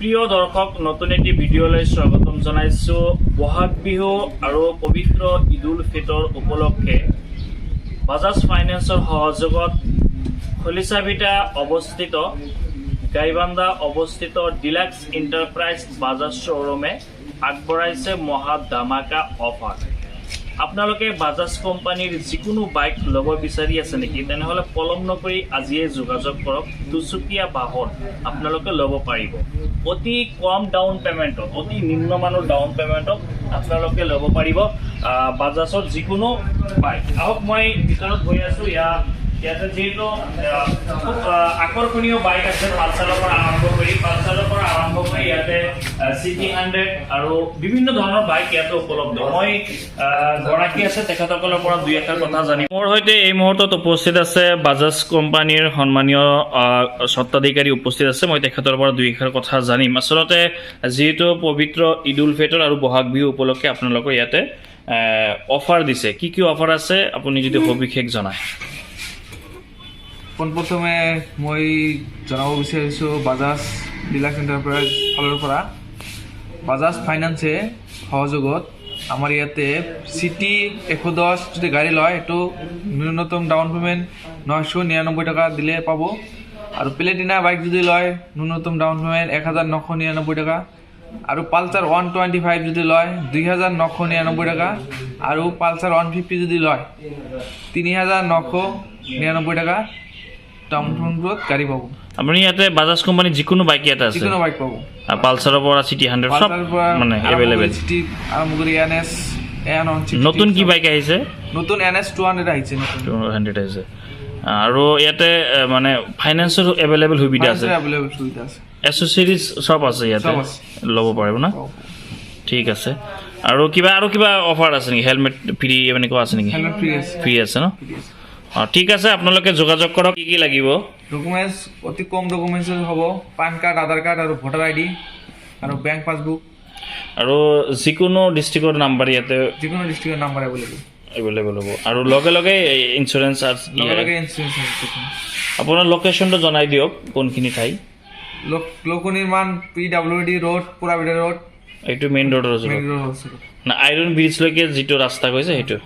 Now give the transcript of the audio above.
প্ৰিয় দৰ্শক নতুন এটি ভিডিঅ'লৈ স্বাগতম জনাইছো। বহাগ বিহু আৰু পবিত্ৰ ঈদ উল ফিতৰ উপলক্ষে বাজাজ ফাইনেন্সৰ সহযোগত খলিচাবিটা অৱস্থিত গাইবান্ধা অৱস্থিত ডিলাক্স এণ্টাৰপ্ৰাইজ বাজাজ শ্ব'ৰুমে আগবঢ়াইছে মহা ধামাকা অফাৰ। আপোনালোকে বাজাজ কোম্পানীৰ যিকোনো বাইক ল'ব বিচাৰি আছে নেকি? তেনেহ'লে পলম নকৰি আজিয়ে যোগাযোগ কৰক। দুচকীয়া বাহন আপোনালোকে ল'ব পাৰিব অতি কম ডাউন পে'মেণ্টত, অতি নিম্নমানৰ ডাউন পে'মেণ্টত আপোনালোকে ল'ব পাৰিব বাজাজৰ যিকোনো বাইক। আহক মই ভিতৰত গৈ আছোঁ। ইয়াতে যিহেতু খুব আকৰ্ষণীয় বাইক আছে, পালচাৰৰ পৰা আৰম্ভ কৰি ইয়াতে চিটি 100 আৰু বিভিন্ন ধৰণৰ বাইক ইয়াতে উপলব্ধ। মই গৰাকী আছে, তেখেতসকলৰ পৰা দুই এষাৰ কথা জানিম। মোৰ সৈতে এই মুহূৰ্তত উপস্থিত আছে বাজাজ কোম্পানীৰ সন্মানীয় স্বত্বাধিকাৰী উপস্থিত আছে। মই তেখেতৰ পৰা দুই এষাৰ কথা জানিম। আচলতে যিহেতু পবিত্ৰ ঈদ উল ফিতৰ আৰু বহাগ বিহু উপলক্ষে আপোনালোকৰ ইয়াতে অফাৰ দিছে, কি কি অফাৰ আছে আপুনি যদি সবিশেষ জনায়। পোনপ্ৰথমে মই জনাব বিচাৰিছোঁ বাজাজ ডিলাক্স এণ্টাৰপ্ৰাইজ ফালৰ পৰা বাজাজ ফাইনেন্সে সহযোগত আমাৰ ইয়াতে চিটি 110 যদি গাড়ী লয় এইটো ন্যূনতম ডাউন পে'মেণ্ট 999 টকা দিলে পাব। আৰু প্লেটিনা বাইক যদি লয় ন্যূনতম ডাউন পে'মেণ্ট 1999 টকা। আৰু পালচাৰ 125 যদি লয় 2999 টকা। আৰু পালচাৰ 150 যদি লয় 3999 টকা ডাউন পে'মেণ্টত গাড়ী পাব। আপুনি ইয়াতে বাজাজ কোম্পানীৰ যিকোনো বাইক ইয়াতে আছে, যিকোনো বাইক পাব। পালচাৰৰ পৰা চিটি 100 সব মানে এভেইলেবল। চিটি আৰম্ভ কৰি NS নতুন কি বাইক আহিছে? নতুন NS 200 আহিছে। 200 আহিছে। আৰু ইয়াতে মানে ফাইনেন্সৰ এভেইলেবল সুবিধা আছে, এচেচৰিজ চব আছে ইয়াতে, ল'ব পাৰিব না? ঠিক আছে। আৰু কিবা অফাৰ আছে নেকি? হেলমেট ফ্ৰী এনেকুৱা আছে নেকি? ফ্ৰী আছে ন? ঠিক আছে, আপোনালোকে যোগাযোগ কৰক। কি কি লাগিব? ডকুমেণ্টছ অতি কম ডকুমেণ্টছ হ'ব, পান কাৰ্ড, আধাৰ কাৰ্ড আৰু ভোটাৰ ID আৰু বেংক পাছবুক। আৰু যিকোনো ডিষ্ট্ৰিক্টৰ নাম্বাৰ ইয়াতে, যিকোনো ডিষ্ট্ৰিক্টৰ নাম্বাৰ এভেইলেবল হ'ব। আৰু লগে লগে ইঞ্চুৰেঞ্চ আপোনাৰ লোকেশ্যনটো জনাই দিয়ক, কোনখিনি ঠাই? লোক নিৰ্মাণ PWD ৰোড, পুৰাবিৰা ৰোড। এইটো মেইন ৰোডৰ ওচৰত না? আইৰণ ব্ৰিজলৈকে যিটো ৰাস্তা গৈছে সেইটো?